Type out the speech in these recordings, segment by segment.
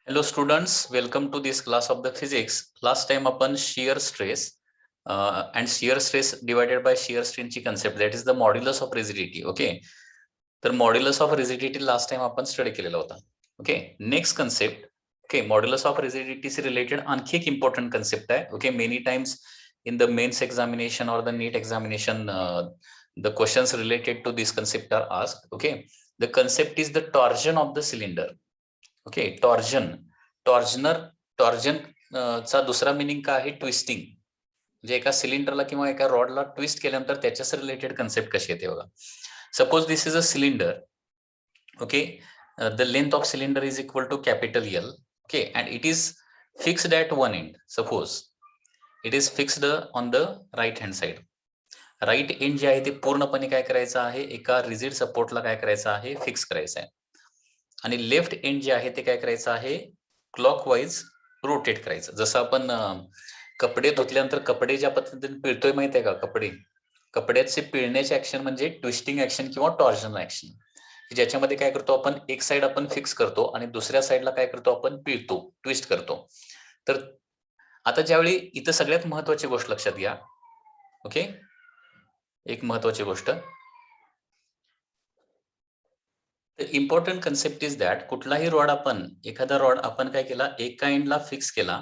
Hello students, welcome to this class of the physics. Last time आपण shear stress and shear stress divided by shear strain ची concept, that is the modulus of rigidity. Okay, तर modulus of rigidity last time आपण study केलेला होता. Okay, next concept. Okay, modulus of rigidity say related आणखी एक important concept आहे. Okay, many times in the mains examination or the NEET examination the questions related to this concept are asked. Okay, the concept is the torsion of the cylinder. Okay, torsion चा दुसरा meaning काय आहे? Twisting. म्हणजे एका सिलेंडरला किंवा एका रॉडला twist केल्यानंतर त्याच्याशी रिलेटेड कन्सेप्ट कशी येते बघा. Suppose this is a cylinder. Okay, the length of cylinder is equal to capital L. Okay, and it is fixed at one end. Suppose it is fixed on the right hand side. Right end जे आहे ते पूर्णपणे काय करायचं आहे? एका rigid सपोर्टला काय करायचं आहे? फिक्स करायचं आहे. आणि लेफ्ट एंड जे आहे ते काय करायचं आहे? क्लॉकवाईज रोटेट करायचं. जसं आपण कपडे धुतल्यानंतर कपडे ज्या पद्धतीने पिळतोय माहिती आहे का? कपड्याचे पिळण्याचे ऍक्शन म्हणजे ट्विस्टिंग ऍक्शन किंवा टॉर्जन ऍक्शन, ज्याच्यामध्ये काय करतो आपण? एक साइड आपण फिक्स करतो आणि दुसऱ्या साइडला काय करतो आपण? पिळतो, ट्विस्ट करतो. तर आता ज्यावेळी इथं सगळ्यात महत्वाची गोष्ट लक्षात घ्या. ओके, एक महत्वाची गोष्ट, इम्पॉर्टंट कन्सेप्ट इज दॅट कुठलाही रॉड एखादा रॉड आपण काय केला? एका एंडला फिक्स केला.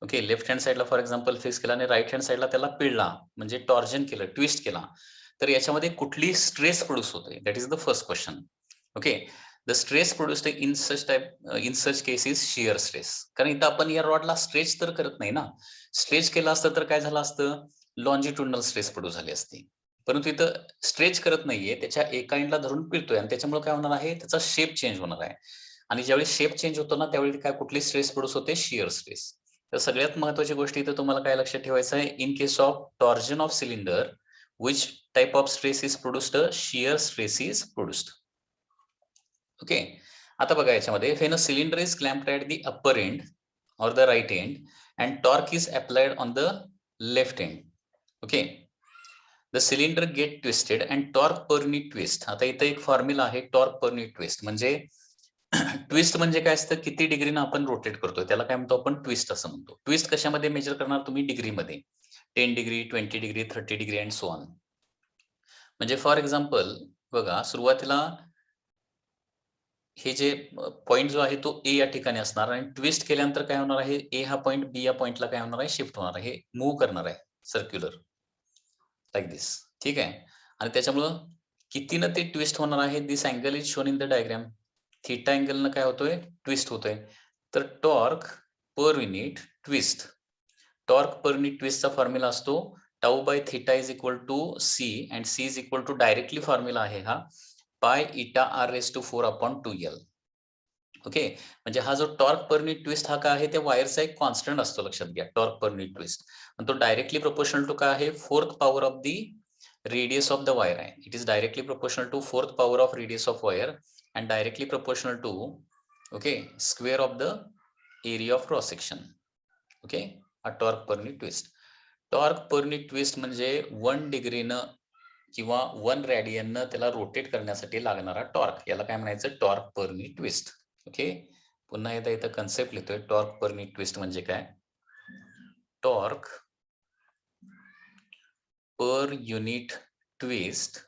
ओके, लेफ्ट हँड साइडला फॉर एक्झाम्पल फिक्स केला आणि राईट हँड साइडला त्याला पिळला, म्हणजे टॉर्जन केलं, ट्विस्ट केला. तर याच्यामध्ये कुठली स्ट्रेस प्रोड्यूस होते? That is the first question. Okay, the stress produced in such cases shear stress. कारण इथं आपण या रॉडला स्ट्रेच तर करत नाही ना. स्ट्रेच केलं असतं तर काय झालं असतं? लॉन्जिट्युडनल स्ट्रेस प्रोड्यूस झाली असती. परंतु इथं स्ट्रेच करत नाहीये, त्याच्या एका एंडला धरून पिळतोय आणि त्याच्यामुळे काय होणार आहे? त्याचा शेप चेंज होणार आहे. आणि ज्यावेळी शेप चेंज होतो ना, त्यावेळी काय कुठली स्ट्रेस प्रोड्यूस होते? Shear stress. तर सगळ्यात महत्वाची गोष्ट इथं तुम्हाला काय लक्षात ठेवायचं आहे? In case of torsion of cylinder, which type of stress is produced? Shear stress is produced. Okay, आता बघा याच्यामध्ये, when a cylinder is clamped at the upper end or the right end and torque is applied on the left end. Okay, the cylinder get twisted and torque per unit twist. आता इथं एक formula आहे, torque per unit twist. म्हणजे twist म्हणजे काय असतं? किती डिग्रीनं आपण रोटेट करतोय त्याला काय म्हणतो आपण? ट्विस्ट असं म्हणतो. ट्विस्ट कशामध्ये मेजर करणार तुम्ही? डिग्रीमध्ये. 10 degree, 20 degree, 30 degree and so on. म्हणजे फॉर एक्झाम्पल बघा, सुरुवातीला हे जे पॉइंट जो आहे तो ए या ठिकाणी असणार आणि ट्विस्ट केल्यानंतर काय होणार आहे? ए हा पॉइंट बी या पॉइंटला काय होणार आहे? शिफ्ट होणार आहे, मूव्ह करणार आहे सर्क्युलर लाईक दिस. ठीक आहे, आणि त्याच्यामुळं कितीनं ते ट्विस्ट होणार आहे? This angle is shown in the diagram. Theta अँगलनं काय होतोय? ट्विस्ट होतोय. तर torque per unit twist, torque per unit ट्विस्टचा फॉर्म्युला असतो tau by theta is equal to C, and C is equal to directly formula आहे हा पाय eta R raise to 4/2L. Okay, म्हणजे हा जो टॉर्क पर युनिट ट्विस्ट हा काय आहे? त्या वायरचा एक कॉन्स्टंट असतो, लक्षात घ्या. टॉर्क पर युनिट ट्विस्ट, आणि तो डायरेक्टली प्रोपोर्शनल टू काय आहे? 4th power of the radius of the wire आहे. It is directly proportional to 4th power of radius of wire and directly proportional to, okay, square of the area of cross section. Okay, हा torque per unit twist. Torque per unit twist म्हणजे 1 डिग्रीनं किंवा 1 रेडियननं त्याला rotate करण्यासाठी लागणारा torque, याला काय म्हणायचं? Torque per unit twist. Okay, पुन्हा एकदा इथं कन्सेप्ट लिहितोय. टॉर्क पर युनिट ट्विस्ट म्हणजे काय? Torque per unit twist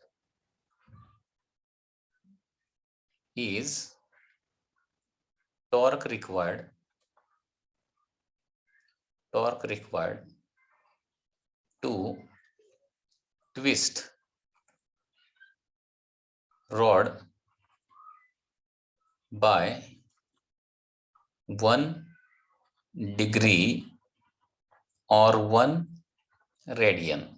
is torque required to twist rod by 1 degree or 1 radian.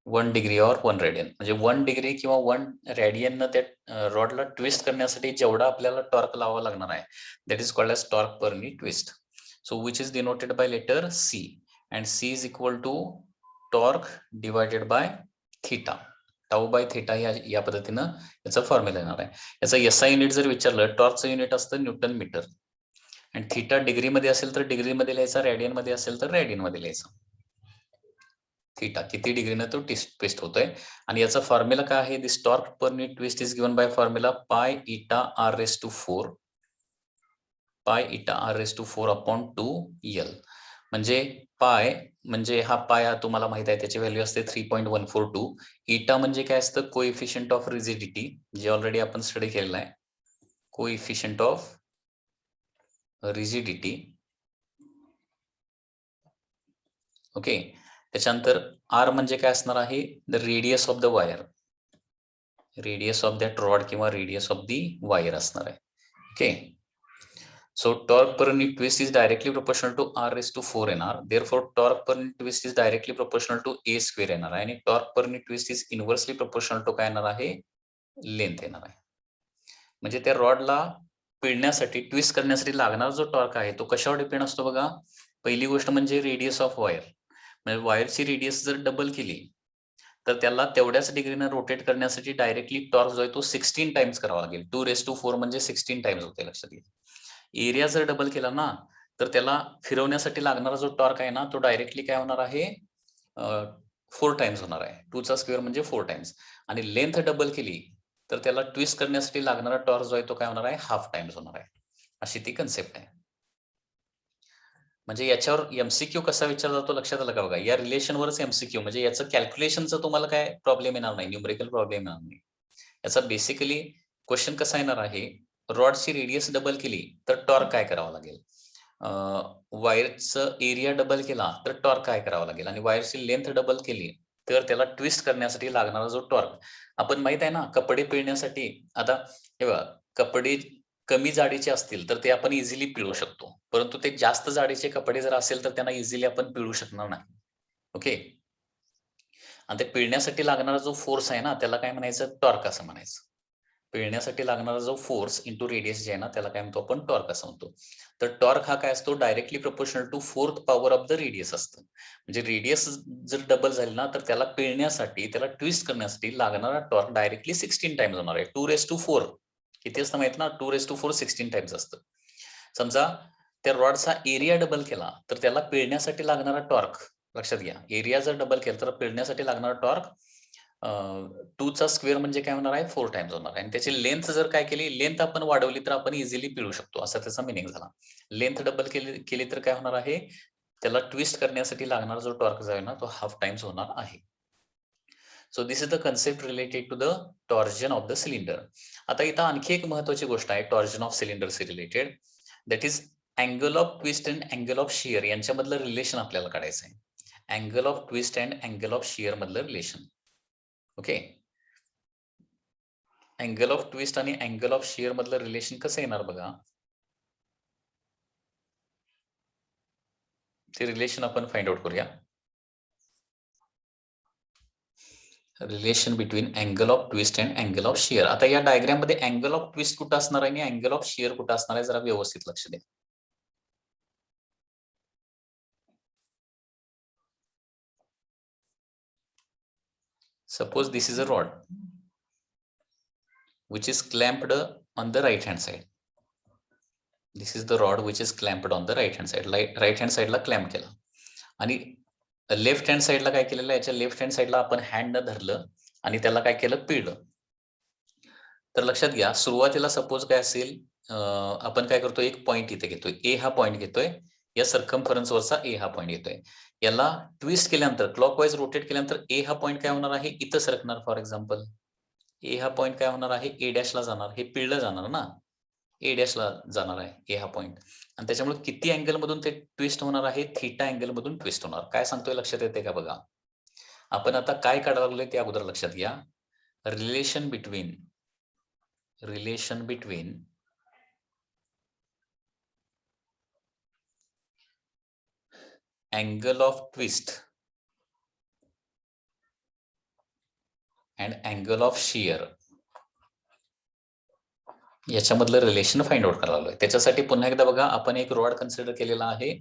1 degree और 1 रेडियन, म्हणजे 1 डिग्री किंवा 1 रेडियननं त्या रॉडला ट्विस्ट करण्यासाठी जेवढा आपल्याला टॉर्क लावावा लागणार आहे, that is called as torque per unit twist. So which is denoted by letter C, and C is equal to torque divided by theta. Tau by theta या पद्धतीनं याचा फॉर्म्युला येणार आहे. याचा एसआय युनिट जर विचारलं, टॉर्कचं युनिट असतं Newton metre, आणि थीटा डिग्रीमध्ये असेल तर डिग्रीमध्ये लिहायचा, रेडियन मध्ये असेल तर रेडियन मध्ये लिहायचा. थीटा किती डिग्रीनं तो ट्विस्ट होतोय, आणि याचा फॉर्म्युला काय आहे? This torque per unit twist is given by formula pi eta R raise to 4 pi eta R raise to 4/2 L. म्हणजे पाय म्हणजे हा पाय तुम्हाला माहित आहे त्याची व्हॅल्यू असते 3.142. इटा म्हणजे काय असतं, कोएफिशियंट ऑफ रिजिडिटी, जे ऑलरेडी आपण स्टडी केलेलं आहे. Coefficient of rigidity. ओके. त्याच्यानंतर आर म्हणजे काय असणार आहे, the radius of the wire. Radius of that rod किंवा रेडियस ऑफ दी वायर असणार आहे. Okay. So torque per unit twist is directly proportional to R raised to 4 NR. Therefore, torque per unit twist is directly proportional to A square NR. आणि torque per unit twist is inversely proportional to काय येणार आहे, length येणार आहे. म्हणजे त्या रॉडला पिळण्यासाठी, twist करण्यासाठी लागणारा जो टॉर्क आहे तो कशावर डिपेंड असतो बघा. पहिली गोष्ट म्हणजे रेडियस ऑफ वायर. म्हणजे वायरची रेडियस जर डबल केली तर त्याला तेवढ्याच डिग्रीने रोटेट करण्यासाठी डायरेक्टली टॉर्क जो आहे तो 16 टाइम्स करावा लागेल. 2⁴ म्हणजे 16 टाइम्स होते, लक्षात घ्या. एरिया जर डबल केला ना तर त्याला फिरवण्यासाठी लागणारा जो टॉर्क आहे ना तो डायरेक्टली काय होणार आहे, 4 टाइम्स होणार आहे. 2चा स्क्वेअर म्हणजे 4 टाइम्स. आणि लेंथ डबल केली तर त्याला ट्विस्ट करण्यासाठी लागणारा टॉर्क जो आहे तो काय होणार आहे, हाफ टाइम्स होणार आहे. अशी ती कन्सेप्ट आहे. म्हणजे याच्यावर एमसीक्यू कसा विचारला जातो लक्षात आलं का बघा. या रिलेशनवरच एमसीक्यू, म्हणजे याचं कॅल्क्युलेशनचा तुम्हाला काय प्रॉब्लेम येणार नाही, न्यूमरिकल प्रॉब्लेम येणार नाही. याचा बेसिकली क्वेश्चन कसा येणार आहे, रॉडची रेडियस डबल केली तर टॉर्क काय करावा लागेल, वायरचं एरिया डबल केला तर टॉर्क काय करावा लागेल, आणि वायरची लेंथ डबल केली तर त्याला ट्विस्ट करण्यासाठी लागणारा जो टॉर्क. आपण माहित आहे ना, कपडे पिळण्यासाठी आता हे बघा, कपडे कमी जाडीचे असतील तर ते आपण इझिली पिळू शकतो, परंतु ते जास्त जाडीचे कपडे जर असेल तर त्यांना इझिली आपण पिळू शकणार नाही. ओके. आणि ते पिळण्यासाठी लागणारा जो फोर्स आहे ना त्याला काय म्हणायचं, टॉर्क असं म्हणायचं. पिळण्यासाठी लागणारा जो फोर्स इंटू रेडियस जे आहे ना त्याला काय म्हणतो आपण, टॉर्क असं म्हणतो. तर टॉर्क हा काय असतो, directly proportional to 4th power of the radius असतं. म्हणजे रेडियस जर डबल झाली ना तर त्याला पिळण्यासाठी, त्याला ट्विस्ट करण्यासाठी लागणारा टॉर्क डायरेक्टली 16 टाइम्स होणार आहे. 2⁴ किती असतं माहित ना, 2⁴ 16 टाइम्स असतं. समजा त्या रॉडचा एरिया डबल केला तर त्याला पिळण्यासाठी लागणारा टॉर्क, लक्षात घ्या, एरिया जर डबल केला तर पिळण्यासाठी लागणारा टॉर्क 2चा स्क्वेअर म्हणजे काय होणार आहे, 4 टाइम्स होणार आहे. आणि त्याची लेंथ जर काय केली, लेंथ आपण वाढवली तर आपण इझिली पिळू शकतो, असा त्याचा मिनिंग झाला. लेंथ डबल केली तर काय होणार आहे, त्याला ट्विस्ट करण्यासाठी लागणारा जो टॉर्क जो आहे ना तो हाफ टाइम्स होणार आहे. So this is the concept related to the torsion of the cylinder. आता इथं आणखी एक महत्वाची गोष्ट आहे टॉर्जन ऑफ सिलेंडरशी related, that is angle of twist and angle of shear यांच्यामधलं रिलेशन आपल्याला काढायचं आहे. Angle of twist and angle of shear मधलं relation. Okay. Angle of twist आणि अँगल ऑफ शियर मधलं रिलेशन कसं येणार बघा. ते रिलेशन आपण फाइंड आउट करूया. Relation between angle of twist and angle of shear. आता या डायग्राम मध्ये अँगल ऑफ ट्विस्ट कुठं असणार आहे आणि अँगल ऑफ शियर कुठं असणार आहे, जरा व्यवस्थित लक्ष द्या. Suppose this is a rod which is clamped on the right hand side. This is the rod which is clamped on the right hand side. Right hand side ला clamp केला आणि लेफ्ट हँड साईडला काय केलेलं, याच्या left hand साईडला आपण hand न धरलं आणि त्याला काय केलं, पिळलं. तर लक्षात घ्या, सुरुवातीला सपोज काय असेल, आपण काय करतोय, एक पॉइंट इथे घेतोय, ए हा पॉइंट घेतोय, या सर्कम्फरन्स वरचा ए हा पॉइंट घेतोय. याला ट्विस्ट केल्यानंतर, क्लॉकवाईज रोटेट केल्यानंतर ए हा पॉइंट काय होणार आहे, इथं सरकणार. फॉर एक्झाम्पल ए हा पॉइंट काय होणार आहे, ए डॅशला जाणार, हे पिळलं जाणार ना, ए डॅशला जाणार आहे ए हा पॉइंट. आणि त्याच्यामुळे किती अँगल मधून ते ट्विस्ट होणार आहे, थीटा अँगल मधून ट्विस्ट होणार. काय सांगतोय लक्षात येते का बघा. आपण आता काय काढायला लागलोय ते अगोदर लक्षात घ्या. Relation between angle of twist and angle of shear याच्यामधलं रिलेशन फाइंड आउट करायला लागलोय. त्याच्यासाठी पुन्हा एकदा बघा, आपण एक रॉड कन्सिडर केलेला आहे.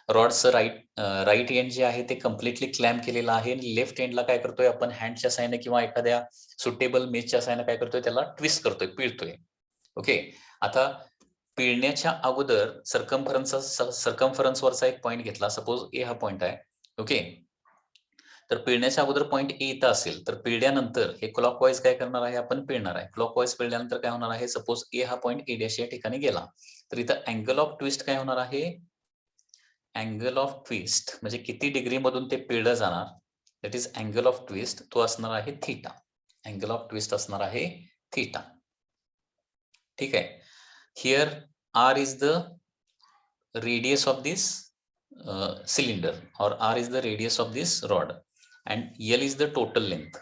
रॉडचं राईट एंड जे आहे ते कम्प्लिटली क्लॅम्प केलेलं आहे आणि लेफ्ट एंडला काय करतोय आपण, हँडच्या साहाय्याने किंवा एखाद्या सुटेबल मेजच्या साहाय्याने काय करतोय, त्याला ट्विस्ट करतोय, पिळतोय. ओके. आता पिळण्याच्या अगोदर सर्कम्फरन्सवरचा एक पॉइंट घेतला, सपोज ए हा पॉइंट आहे. ओके. तर पिळण्याच्या अगोदर पॉईंट ए इथं असेल तर पिळल्यानंतर हे क्लॉकवाईज काय करणार आहे, आपण पिळणार आहे. क्लॉकवाईज पिळल्यानंतर काय होणार आहे, सपोज ए हा पॉईंट ए डॅश या ठिकाणी गेला तर इथं अँगल ऑफ ट्विस्ट काय होणार आहे, अँगल ऑफ ट्विस्ट म्हणजे किती डिग्री मधून ते पिळलं जाणार, that is angle of twist, तो असणार आहे थीटा. अँगल ऑफ ट्विस्ट असणार आहे थीटा. ठीक आहे. Here R is the radius of this cylinder or r is the radius of this rod and L is the total length.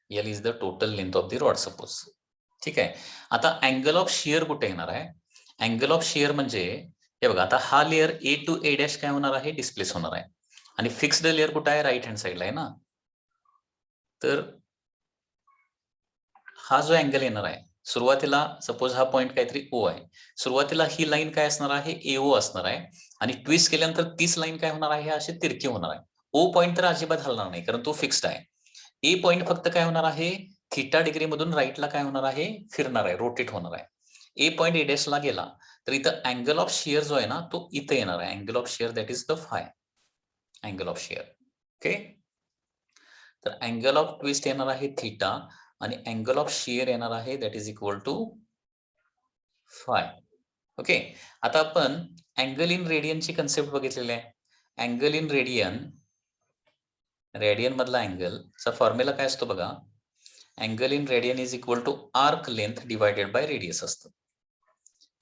L is the total length of the rod suppose. ठीक आहे. आता angle of shear कुठे येणार आहे, angle of shear म्हणजे हे बघा, आता हा layer A to A dash काय होणार आहे, डिस्प्लेस होणार आहे आणि फिक्स्ड लेअर कुठे आहे, राईट हँड साइडला आहे ना. तर हा जो अँगल येणार आहे सुरुवातीला, सपोज हा पॉईंट काहीतरी ओ आहे, सुरुवातीला ही लाईन काय असणार आहे, एओ असणार आहे आणि ट्विस्ट केल्यानंतर तीच लाईन काय होणार आहे, अशी तिरकी होणार आहे. ओ पॉईंट तर अजिबात हलणार नाही कारण तो फिक्स्ड आहे. ए पॉईंट फक्त काय होणार आहे, थीटा डिग्री मधून राईटला काय होणार आहे, फिरणार आहे, रोटेट होणार आहे. ए पॉईंट ए डॅशला गेला तर इथं अँगल ऑफ शिअर जो आहे ना तो इथे येणार आहे. Angle of shear that is the phi, angle of shear. Okay. तर अँगल ऑफ ट्विस्ट येणार आहे थीटा आणि अँगल ऑफ शिअर येणार आहे that is equal to phi. Okay. आता आपण अँगल इन रेडियनची कन्सेप्ट बघितलेली आहे. अँगल इन रेडियन, रेडियन मधला अँगलचा फॉर्म्युला काय असतो बघा, angle in radian is equal to arc length divided by radius असतं.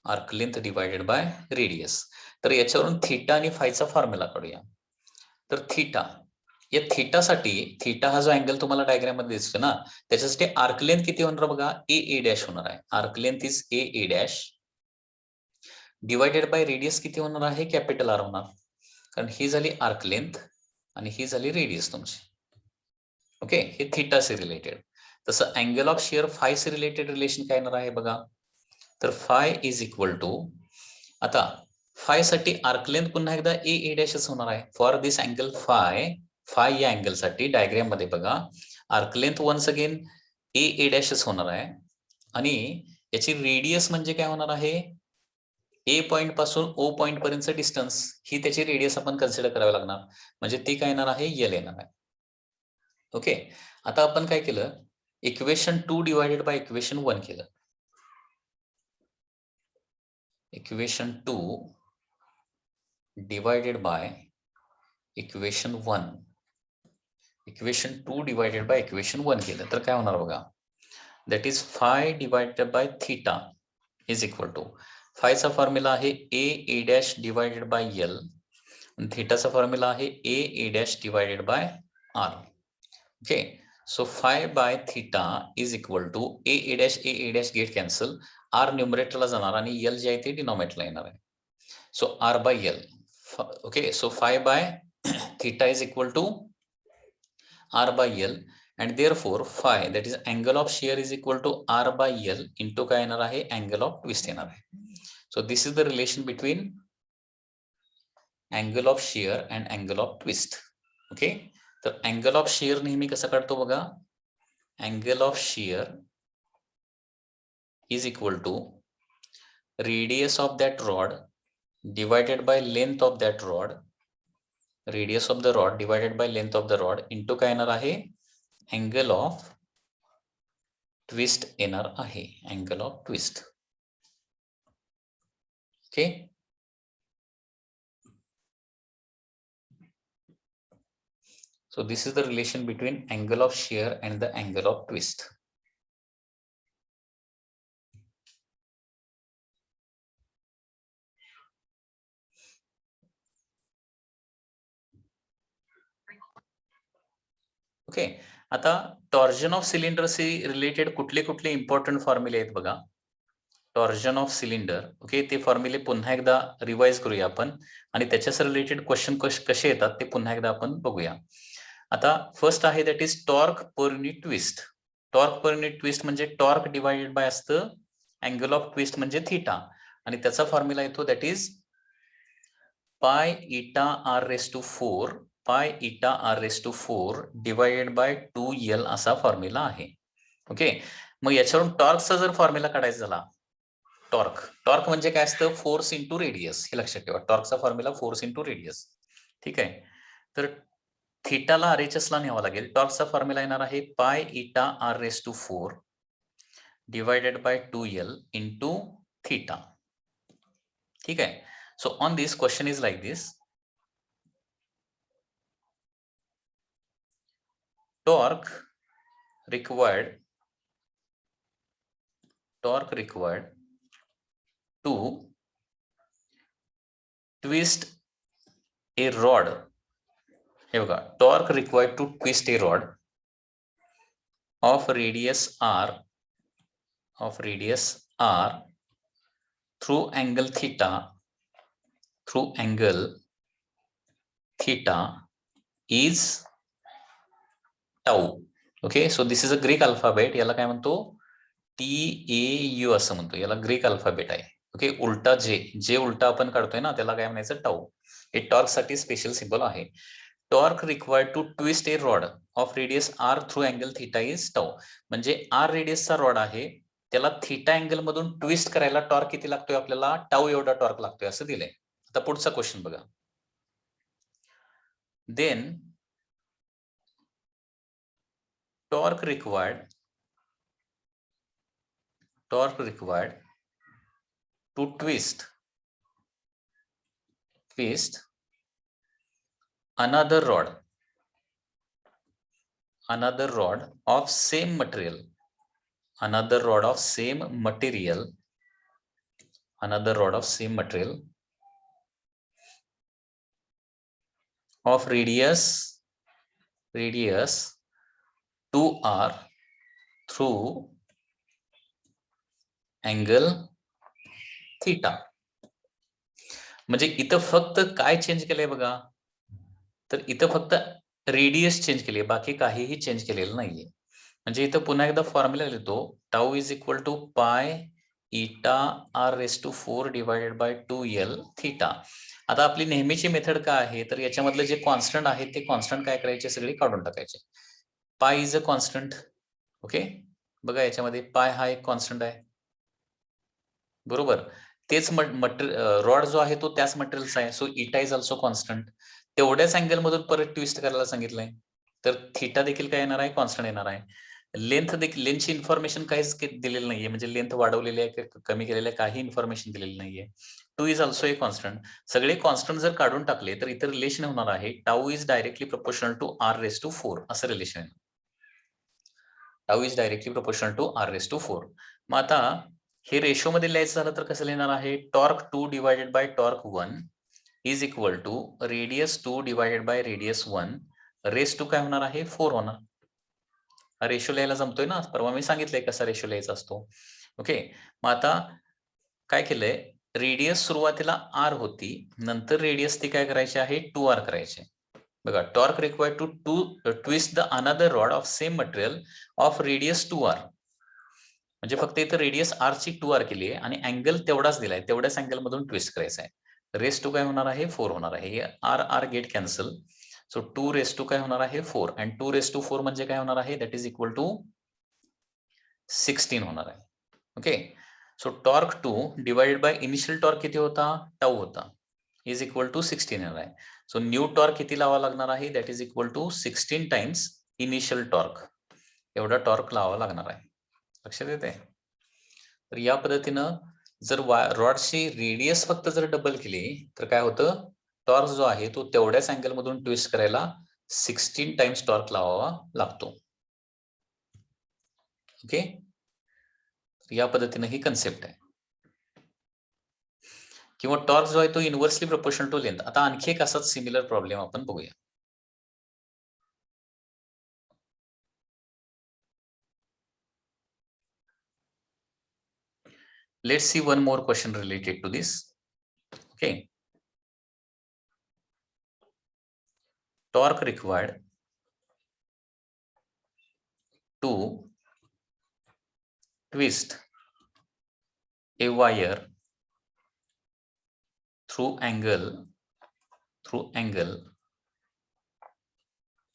Arc length divided by radius. तर याच्यावरून थीटा आणि फायचा फॉर्म्युला काढूया. तर थीटा, या थीटासाठी, थीटा हा जो अँगल तुम्हाला डायग्राम मध्ये दिसतो ना त्याच्यासाठी आर्क लेंथ किती होणार बघा, ए ए डॅश होणार आहे. Arc length is a A dash divided by radius किती होणार आहे, कॅपिटल आर होणार, कारण ही झाली आर्क लेंथ आणि ही झाली रेडियस तुमची. ओके. हे थीटा से रिलेटेड. तसं angle of shear five say related relation काय येणार आहे बघा, तर फाय इज इक्वल टू, आता फाय साठी आर्क लेंथ पुन्हा एकदा ए ए डॅशच होणार आहे. For this angle phi, five या अँगल साठी डायग्राम मध्ये बघा आर्क लेंथ वन्स अगेन ए ए डॅशच होणार आहे आणि याची रेडियस म्हणजे काय होणार आहे, ए पॉइंट पासून ओ पॉइंट पर्यंत डिस्टन्स, ही त्याची रेडियस आपण कन्सिडर करावी लागणार, म्हणजे ती काय येणार आहे, एल येणार आहे. ओके. आता आपण काय केलं, इक्वेशन 2 डिवायडेड बाय इक्वेशन 1 केलं. Equation 2 divided by equation 1, equation 2 divided by equation 1 केलं तर काय होणार बघा, that is phi divided by theta is equal to, phi चा फॉर्म्युला आहे a a dash divided by l आणि theta चा फॉर्म्युला आहे a a dash divided by r. okay, so phi by theta is equal to a a dash get cancel, r न्यूमरेटरला जाणार आणि l जे आहे ते डिनॉमिनेटरला येणार आहे. so r by l. Okay, so phi by theta is equal to r by l and therefore phi, that is angle of shear, is equal to r by l into काय येणार आहे, angle of twist येणार आहे. So this is the relation between angle of shear and angle of twist. Okay, तर angle of shear नेहमी कसा काढतो बघा, angle of shear is equal to radius of that rod divided by length of that rod, radius of the rod divided by length of the rod into काय येणार आहे, angle of twist येणार आहे, angle of twist. okay, so this is the relation between angle of shear and the angle of twist. Okay. आता torsion of सिलेंडरशी related कुठले कुठले important फॉर्म्युले आहेत बघा, टॉर्जन ऑफ सिलेंडर. ओके, ते फॉर्म्युले पुन्हा एकदा रिवाइज करूया आपण आणि त्याच्याशी रिलेटेड क्वेश्चन कसे येतात ते पुन्हा एकदा आपण बघूया. आता फर्स्ट आहे that is torque per unit twist. Torque per unit twist म्हणजे टॉर्क डिवाइडेड बाय असतं अँगल ऑफ ट्विस्ट म्हणजे थीटा आणि त्याचा फॉर्म्युला येतो दॅट इज पाय eta R raise to 4, pi eta R raise to 4 divided by 2l असा formula आहे. Okay, मग याच्यावरून टॉर्कचा जर फॉर्म्युला काढायचा झाला, टॉर्क, टॉर्क म्हणजे काय असतं, फोर्स इंटू रेडियस, हे लक्षात ठेवा. टॉर्कचा फॉर्म्युला फोर्स इंटू रेडियस. ठीक आहे, तर थीटाला RHS ला न्यावं लागेल. टॉर्कचा फॉर्म्युला येणार आहे पाय इटा R⁴ divided by 2L into theta. ठीक आहे. So on this question is like this. Torque required to twist a rod. हे बघा, torque required to twist a rod of radius r through angle theta is tau. Okay, so this is a Greek alphabet. याला काय म्हणतो? TAU असं म्हणतो. याला Greek alphabet आहे. Okay, उलटा जे उलटा आपण काढतोय ना त्याला काय म्हणायचं? टाऊ. हे टॉर्क साठी स्पेशल सिम्बॉल आहे. Torque required to twist a rod of radius r through angle theta is tau. म्हणजे r रेडियसचा रॉड आहे, त्याला थीटा अँगल मधून ट्विस्ट करायला टॉर्क किती लागतोय आपल्याला? टाऊ एवढा टॉर्क लागतोय असं दिलंय. आता पुढचा क्वेश्चन बघा. Then torque required to twist another rod of same material of radius 2r through angle theta. म्हणजे इथं फक्त काय चेंज केलंय बघा, तर इथं फक्त रेडियस चेंज केली, बाकी काहीही चेंज केलेलं नाहीये. म्हणजे इथं पुन्हा एकदा फॉर्म्युला लिहितो, टाऊ इज इक्वल टू पाय इटा R⁴ divided by 2L theta. आता आपली नेहमीची मेथड काय आहे, तर याच्यामधले जे कॉन्स्टंट आहेत ते कॉन्स्टंट काय करायचे? सगळे काढून टाकायचे. पाय इज अ कॉन्स्टंट. ओके, बघा याच्यामध्ये पाय हा एक कॉन्स्टंट आहे, बरोबर. तेच रॉड जो आहे तो त्याच मटेरियलचा आहे, सो इटा इज ऑल्सो कॉन्स्टंट. तेवढ्याच अँगल मधून परत ट्विस्ट करायला सांगितलंय, तर थीटा देखील काय येणार आहे? कॉन्स्टंट येणार आहे. लेंथची इन्फॉर्मेशन काहीच दिलेली नाहीये, म्हणजे लेंथ वाढवलेली आहे कमी केलेली आहे, काही इन्फॉर्मेशन दिलेली नाहीये. 2 इज ऑल्सो ए कॉन्स्टंट. सगळे कॉन्स्टंट जर काढून टाकले तर इतर रिलेशन होणार आहे tau is directly proportional to R⁴ असं रिलेशन आहे. Tau is directly proportional to R⁴. मग आता हे रेशो मध्ये लिहायचं झालं तर कसं लिहिणार आहे? Torque 2 divided by torque 1 is equal to radius 2 divided by radius 1 raise to काय होणार आहे? 4 होणार. हा रेशो लिहायला जमतोय ना? परवा मी सांगितलंय कसा रेशो लिहायचा असतो. ओके, मग आता काय केलंय? रेडियस सुरुवातीला r होती, नंतर रेडियस ती काय करायची आहे? 2r करायचे. बघा, torque required to twist the another rod of same material of radius 2r. म्हणजे फक्त इथं रेडियस r ची 2r केली आहे आणि अँगल तेवढाच दिलाय, तेवढ्याच अँगल मधून ट्विस्ट करायचा आहे. रेस टू काय होणार आहे? 4 होणार आहे. r get cancel. So 2 raise to काय होणार आहे? 4. आणि 2 रेस टू 4 म्हणजे काय होणार आहे? दॅट इज इक्वल टू 16 होणार आहे. Okay, so torque 2 divided by initial torque किती होता? टाऊ होता, इज इक्वल टू 16 येणार आहे. सो न्यू टॉर्क किती लावा लागणार आहे? That is equal to 16 times initial torque. एवढा टॉर्क लावा लागणार आहे. लक्षात येते? तर या पद्धतीनं जर रॉडची रेडियस फक्त जर डबल केली तर काय होतं? टॉर्क जो आहे तो तेवढ्याच अँगल मधून ट्विस्ट करायला 16 टाइम्स टॉर्क लावावा लागतो. ओके, या पद्धतीनं ही कन्सेप्ट आहे. किंवा टॉर्क जो आहे तो इनव्हर्सली प्रोपोर्शनल टू लेंथ. आता आणखी एक असाच सिमिलर प्रॉब्लेम आपण बघूया. Let's see one more question related to this. Okay. Torque required to twist a wire through angle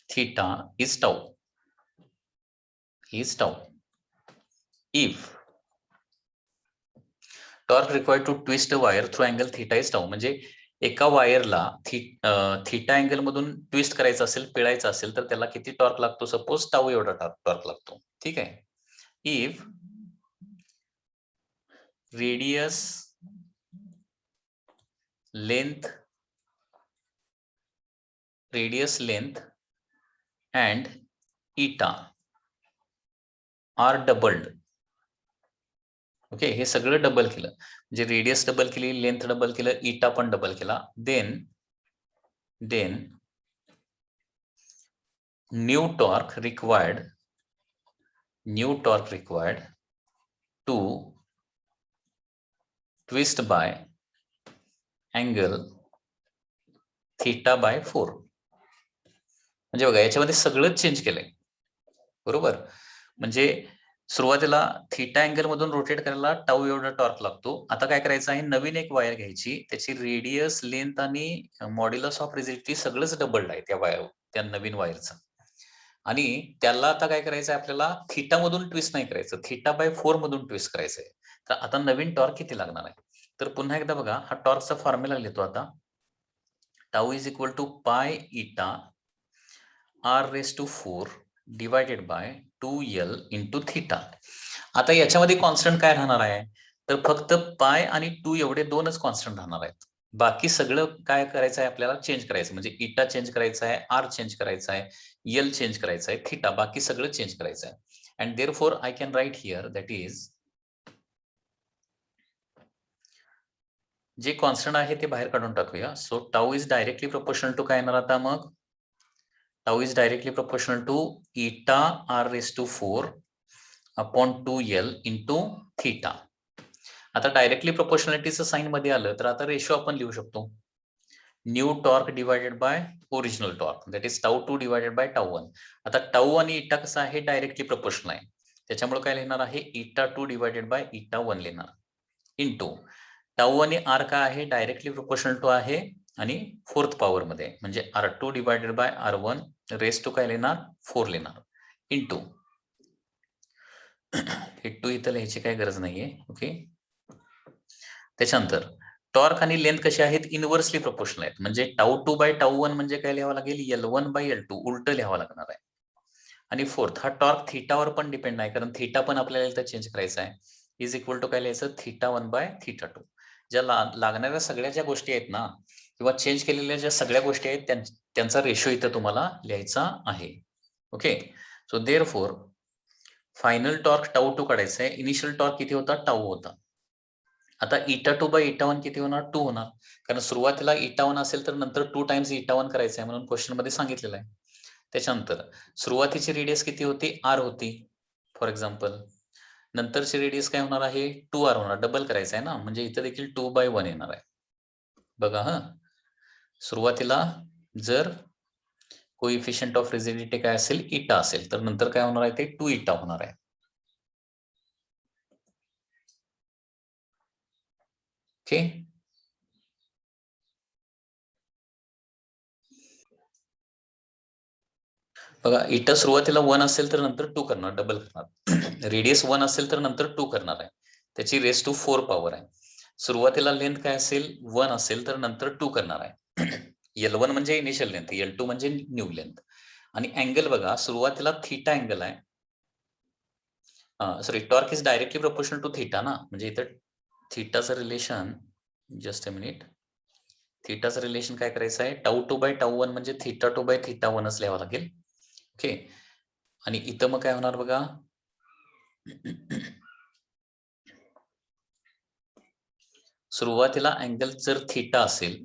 theta is tau. If torque required to twist a wire through angle theta is tau, म्हणजे एका वायरला theta angle मधून twist करायचं असेल, पिळायचं असेल, तर त्याला किती torque लागतो? सपोज टाऊ एवढा टॉर्क लागतो. ठीक आहे. If radius length and eta are doubled. ओके, हे सगळं डबल केलं म्हणजे रेडियस डबल केली, लेंथ डबल केलं, इटा पण डबल केला, then new torque required to twist by angle theta by 4. म्हणजे बघा, याच्यामध्ये सगळंच चेंज केलंय. बरोबर, म्हणजे सुरुवातीला थीटा अँगल मधून रोटेट करायला टाऊ एवढा टॉर्क लागतो. आता काय करायचं आहे, नवीन एक वायर घ्यायची, त्याची रेडियस, लेंथ आणि मॉड्युलस ऑफ रिजिडिटी सगळंच डबल्ड आहे त्या नवीन वायरचं. आणि त्याला आता काय करायचं आहे, आपल्याला थीटा मधून ट्विस्ट नाही करायचं, थीटा बाय 4 मधून ट्विस्ट करायचंय. तर आता नवीन टॉर्क किती लागणार आहे? तर पुन्हा एकदा बघा, हा टॉर्कचा फॉर्म्युला लिहितो आता. टाऊ इज इक्वल टू पाय इटा r⁴ divided by 2l into theta. आता याच्यामध्ये कॉन्स्टंट काय राहणार आहे? तर फक्त पाय आणि 2 एवढे दोनच कॉन्स्टंट राहणार आहेत. बाकी सगळं काय करायचं आहे, आपल्याला चेंज करायचं. म्हणजे इटा चेंज करायचा आहे, आर चेंज करायचा आहे, एल चेंज करायचा आहे, थीटा बाकी सगळं चेंज करायचं आहे. And therefore I can write here that is, जे कॉन्स्टंट आहे ते बाहेर काढून टाकूया. So tau is directly proportional to काय येणार आता मग? Tau is directly proportional to eta r⁴ upon 2l into theta. आता डायरेक्टली प्रोपोर्शनॅलिटीचं साइन मध्ये आलं तर आता रेशो आपण लिहू शकतो. New torque divided by original torque, that is टाऊ2 डिवायडेड बाय टाऊ1. आता टाऊ आणि इटा कसं आहे, डायरेक्टली प्रोपोर्शनल आहे, त्याच्यामुळे काय लिहिणार आहे, इटा2 डिवायडेड बाय इटा1 लिहिणार, इंटू टाऊ आणि आर काय आहे, डायरेक्टली प्रोपोर्शनल टू आहे आणि 4th पॉवर मध्ये, म्हणजे r2 divided by r1 raise to काय लिहिणार, 4 लिहिणार, इंटू हे 2 इथं लिहायची काही गरज नाहीये. ओके, त्याच्यानंतर टॉर्क आणि लेंथ कसे आहेत, इनव्हर्सली प्रोपोर्शनल आहेत. म्हणजे टाऊ2 बाय टाऊ1 म्हणजे काय लिहावं लागेल, L1 बाय L2 उलट लिहावं लागणार आहे. आणि 4th हा टॉर्क थीटावर पण डिपेंड आहे, कारण थीटा पण आपल्याला इथं चेंज करायचा आहे. इज इक्वल टू काय लिहायचं, θ1 बाय θ2. ज्या लागणाऱ्या सगळ्या ज्या गोष्टी आहेत ना, किंवा चेंज केलेल्या ज्या सगळ्या गोष्टी आहेत त्यांचा रेशो इथं तुम्हाला लिहायचा आहे. Okay, so therefore final torque टाऊ2 काढायचा आहे. इनिशियल टॉर्क किती होता, टाऊ होता. आता इटा2 बाय इटा1 किती होणार, 2 होणार, कारण सुरुवातीला इटा1 असेल तर नंतर 2 टाइम्स इटा1 करायचं आहे म्हणून क्वेश्चन मध्ये सांगितलेलं आहे. त्याच्यानंतर सुरुवातीची रेडियस किती होती, आर होती फॉर एक्झाम्पल. नंतरची रेडियस काय होणार आहे, 2r होणार, डबल करायचं आहे ना, म्हणजे इथं देखील 2 बाय 1 येणार आहे. बघा हा, सुरुवातीला जर कोइफिशियंट ऑफ रिजिडिटी काय असेल, इटा असेल, तर नंतर काय होणार आहे, ते 2 इटा होणार आहे. ओके, बघा इटा सुरुवातीला 1 असेल तर नंतर 2 करणार, डबल करणार. रेडियस 1 असेल तर नंतर 2 करणार आहे, त्याची रेस टू 4 पॉवर आहे. सुरुवातीला लेंथ काय असेल, 1 असेल तर नंतर 2 करणार आहे. L1 म्हणजे इनिशियल लेंथ, L2 म्हणजे न्यू लेंथ. आणि अँगल बघा, सुरुवातीला थीटा अँगल आहे, sorry, torque is directly proportional to theta ना, म्हणजे इथं थीटाचं रिलेशन, जस्ट अ मिनिट, थीटाचं रिलेशन काय करायचं आहे, टाऊ2 बाय टाऊ1 म्हणजे θ2 बाय θ1च लिहावं लागेल. ओके, आणि इथं मग काय होणार बघा, सुरुवातीला अँगल जर थीटा असेल,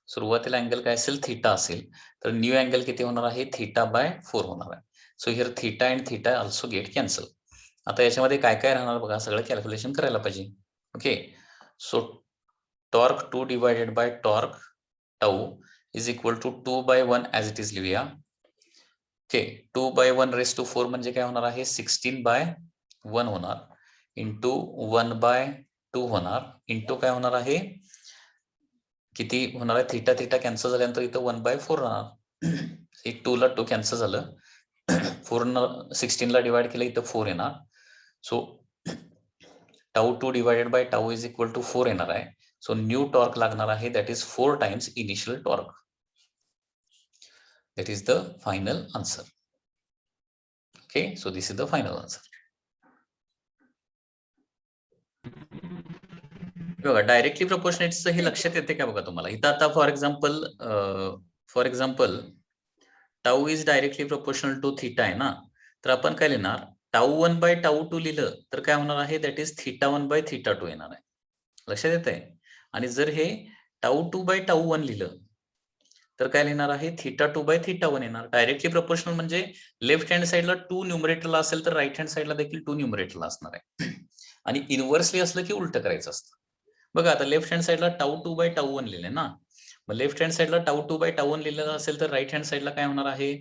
सुरुवातीला अँगल काय असेल, थीटा असेल, तर न्यू अँगल किती होणार आहे, θ बाय 4 होणार आहे. So here theta and theta also get cancel. आता याच्यामध्ये काय काय राहणार बघा, सगळं कॅल्क्युलेशन करायला पाहिजे. Okay, so torque 2 divided by torque tau is equal to 2 by 1 as it is लिहूया. ओके, 2 बाय 1 रेस टू 4 म्हणजे काय होणार आहे, 16 बाय 1 होणार, इंटू 1 बाय 2 होणार, इंटू काय होणार आहे, किती होणार आहे, थीटा थीटा कॅन्सल झाल्यानंतर इथं 1 बाय 4 राहणार. एक 2 ला 2 कॅन्सल झालं, 4 16 ला डिवाइड केलं, इथं 4 येणार. सो टाऊ2 divided by tau is equal to 4 येणार आहे. सो न्यू टॉर्क लागणार आहे that is 4 times initial torque. That is the final answer. Okay, so this is the final answer. बघा डायरेक्टली प्रोपोर्शनेटचं हे लक्षात येते का बघा तुम्हाला. इथं आता for example tau is directly proportional to theta आहे ना, तर आपण काय लिहिणार, टाऊ 1 बाय टाऊ 2 लिहिलं तर काय होणार आहे, that is theta 1 by theta 2 येणार आहे. लक्षात येत आहे. आणि जर हे टाऊ 2 बाय टाऊ 1 लिहिलं तर काय लिहिणार आहे, थीटा 2 बाय थीटा 1 येणार. डायरेक्टली प्रोपोर्शनल म्हणजे लेफ्ट हँड साइडला 2 न्यूमरेटरला असेल तर राईट हँड साइडला देखील 2 न्यूमरेटरला असणार आहे. आणि इनव्हर्सली असलं की उलट करायचं असतं. बघा आता लेफ्ट हँड साइडला टाऊ 2 बाय टाऊ 1 लिहिले ना, मग लेफ्ट हँड साइडला टाऊ 2 बाय टाऊ 1 लिहिलेलं असेल तर राईट हँड साइडला काय होणार आहे,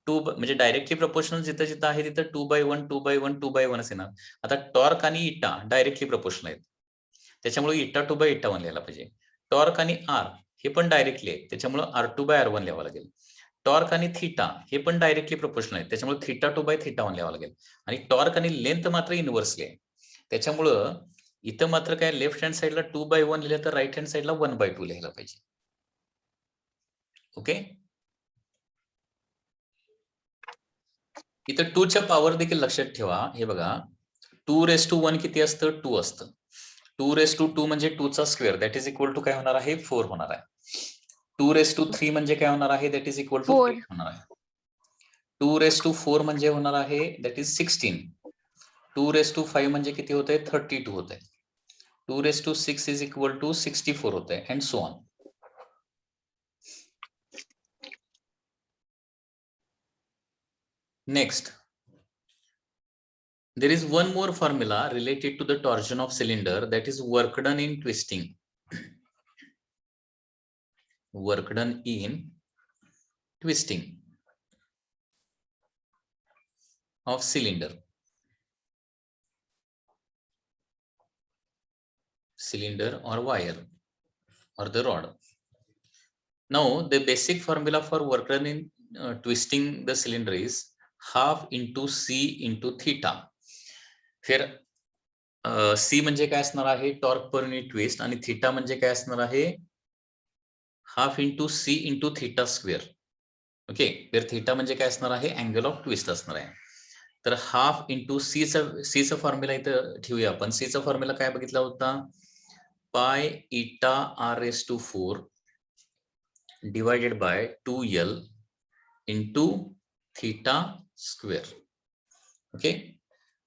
2 म्हणजे डायरेक्टली प्रोपोर्शनल जिथं जिथं आहे तिथं 2 बाय 1 2 बाय 1 2 बाय 1 येणार. आता टॉर्क आणि इटा डायरेक्टली प्रोपोर्शनल आहेत, त्याच्यामुळे इटा 2 बाय इटा 1 लिहायला पाहिजे. टॉर्क आणि आर हे पण डायरेक्टली आहे, त्याच्यामुळे R2 बाय R1 लिहावं लागेल. टॉर्क आणि थीटा हे पण डायरेक्टली प्रोपोर्शनल आहे, त्याच्यामुळे थीटा 2 बाय थीटा 1 लिहावं लागेल. आणि टॉर्क आणि लेंथ मात्र इनव्हर्सली आहे, त्याच्यामुळं इथं मात्र काय लेफ्ट हँड साइडला 2 बाय 1 लिहिलं तर राईट हँड साइडला 1 बाय 2 लिहायला पाहिजे. ओके, इथं 2 च्या पॉवर देखील लक्षात ठेवा. हे बघा 2⁻1 किती असतं, 2 असतं. 2⁻2 म्हणजे 2 चा square that is equal to काय होणार आहे, 4 होणार आहे. 2⁻3 म्हणजे काय होणार आहे, दॅट इज इक्वल टू 8 होणार आहे. 2⁻4 म्हणजे होणार आहे दॅट इज 16. 2⁻5 म्हणजे किती होत आहे, 32 होत आहे. 2⁻6 इज इक्वल टू 64 होत आहे, and so on. Next, there is one more formula related to the torsion of cylinder, that is work done in twisting. Work done in twisting of cylinder or wire or the rod. Now the basic formula for work done in twisting the cylinder is half into C into theta. फिर C म्हणजे काय असणार आहे, torque per unit twist, आणि theta म्हणजे काय असणार आहे, half into C into theta square. Okay, फिर थीटा म्हणजे काय असणार आहे, अँगल ऑफ ट्विस्ट असणार आहे. तर हाफ इंटू सीचा फॉर्म्युला इथं ठेवूया आपण. सीचा फॉर्म्युला काय बघितला होता, पाय इटा R⁴ divided by 2L into theta square. Okay,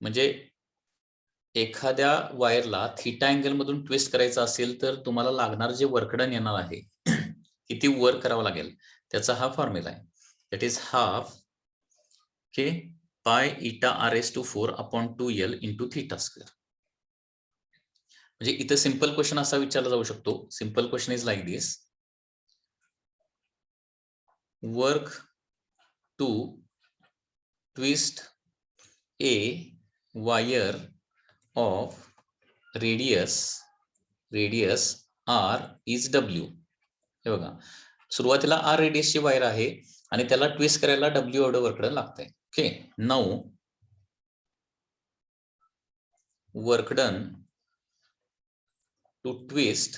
म्हणजे एखाद्या वायरला थीटा अँगल मधून ट्विस्ट करायचं असेल तर तुम्हाला लागणार जे वर्कडन येणार आहे, किती वर्क करावं लागेल, त्याचा हा फॉर्म्युला आहे. दॅट इज हाफ के पाय इटा R⁴ upon 2L into theta square. म्हणजे इथं सिंपल क्वेश्चन असा विचारला जाऊ शकतो. Simple question is like this, work to twist a wire of radius R is W. हे बघा, सुरुवातीला R रेडियसची वायर आहे आणि त्याला ट्विस्ट करायला W एवढं वर्कडन लागतंय. Okay, now work done ट्विस्ट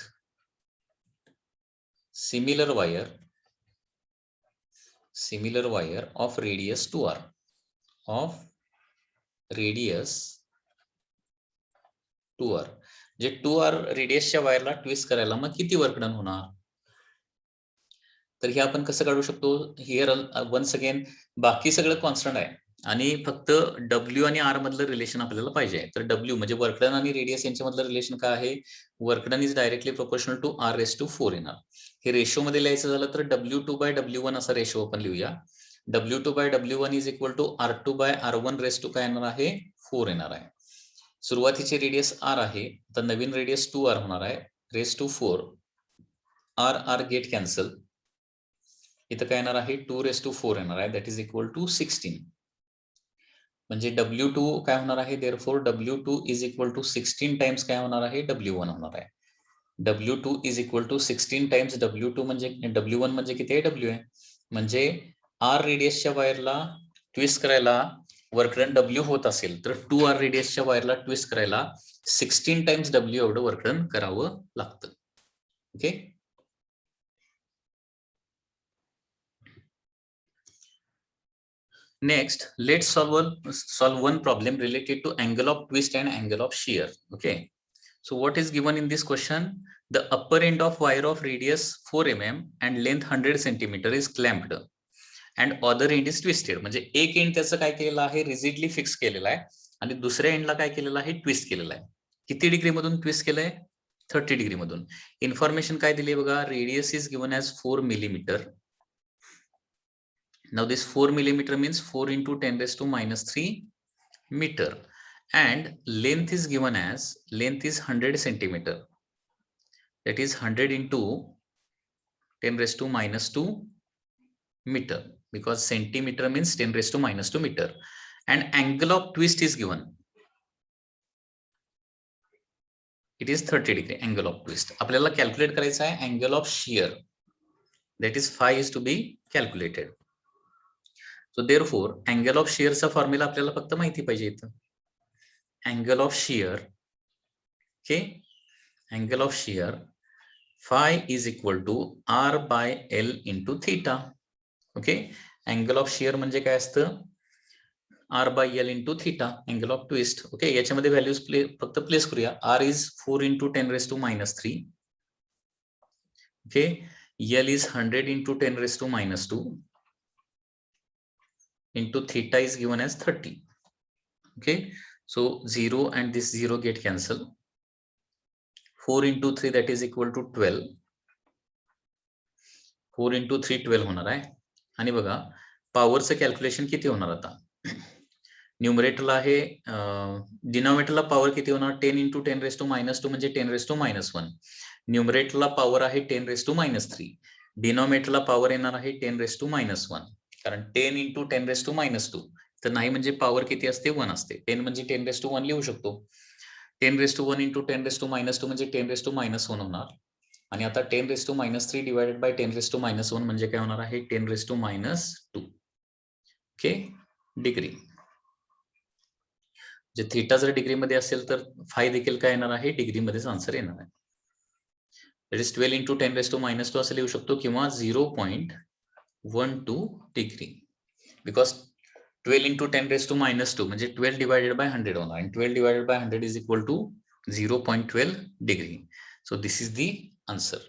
similar wire of radius 2R जे 2R रेडियसच्या वायरला ट्विस्ट करायला मग किती वर्क डन होणार, तर हे आपण कसं काढू शकतो. हिअर वन्स अगेन बाकी सगळं कॉन्स्टंट आहे आणि फक्त W आणि R मधलं रिलेशन आपल्याला पाहिजे. तर W म्हणजे वर्कडन आणि रेडियस यांच्यामधलं रिलेशन काय आहे, work done is directly proportional to R⁴ येणार. हे रेशो मध्ये लिहायचं झालं तर W2 बाय W1 असा रेशो आपण लिहूया. W2 by W1 is equal to R2 by R1 raise to काय येणार आहे, 4 येणार आहे. सुरुवातीची रेडियस R आहे, तर नवीन रेडियस 2R होणार आहे, raise to 4. R get cancel, इथं काय येणार आहे, 2⁴ येणार आहे, दॅट इज इक्वल टू 16. म्हणजे W2 काय होणार आहे, therefore W2 is equal to 16 times काय होणार आहे, W1 होणार आहे. W2 is equal to 16 times W2 म्हणजे W1 म्हणजे किती आहे, W आहे. म्हणजे R रेडियसच्या वायरला ट्विस्ट करायला वर्कडन W होत असेल तर 2R रेडियसच्या वायरला ट्विस्ट करायला 16 टाइम्स W एवढं वर्कडन करावं लागतं. Okay. Next, let's solve one problem related to angle of twist and angle of shear. Okay. So what is given in this question? The upper end of wire of radius 4 mm and length 100 cm is clamped and other end is twisted. म्हणजे एक end त्याचं काय केलेलं आहे, rigidly fix केलेला आहे आणि दुसऱ्या एंडला काय केलेलं आहे, ट्विस्ट केलेला आहे. किती डिग्री मधून ट्विस्ट केलंय? 30 डिग्री मधून. इन्फॉर्मेशन काय दिली बघा, radius is given as 4 millimeter. Now this 4 millimeter means 4 into 10 raised to minus 3 meter, and length is given as, length is 100 centimeter. That is 100 into 10 raised to minus 2 meter, because centimeter means 10 raised to minus 2 meter. And angle of twist is given. It is 30 degree angle of twist. आपल्याला calculate करायचा आहे angle of shear. That is phi is to be calculated. So therefore angle of shear चा formula आपल्याला फक्त माहिती पाहिजे इथं. Angle of shear, okay, angle of shear phi is equal to r by l into theta. Okay, angle of shear म्हणजे काय असतं, r by l into theta, angle of twist. Okay, याच्यामध्ये व्हॅल्यूज फक्त प्लेस करूया. r is 4 into 10 raised to minus 3. Okay, l is 100 into 10 raised to minus 2 into theta is given as 30. Okay, so 0 and this 0 get cancelled. 4 into 3 that is equal to 12. 4 into 3 12 होणार आहे. आणि बघा पॉवरचं calculation किती होणार आता. न्यूमरेटरला आहे, डिनॉमिनेटरला power किती होणार, 10 into 10 raised to minus 2 म्हणजे 10 raised to minus 1. न्यूमरेटरला पॉवर आहे 10 raised to minus 3. डिनॉमिनेटरला पॉवर येणार आहे 10 raised to minus 1. कारण 10 into 10 raised to minus 2 तर नाही, म्हणजे पॉवर किती असते, 1 असते. 10 म्हणजे 10 raised to 1 लिहू शकतो. 10 raised to 1 into 10 raised to minus 2 म्हणजे 10 raised to minus 1 होणार. आणि आता 10 raised to minus 3 divided by 10 raised to minus 1 म्हणजे काय होणार आहे, 10 raised to minus 2. Okay, degree. जे थीटा जर डिग्री मध्ये असेल तर फाय देखील काय येणार आहे, डिग्री मध्येच आन्सर येणार आहे. That is 12 into 10 raised to minus 2 असं लिहू शकतो किंवा 0.12 degree, because 12 into 10 raised to minus 2 म्हणजे 12 divided by 100 होणार आणि 12 divided by 100 is equal to 0.12 degree. So this is the answer.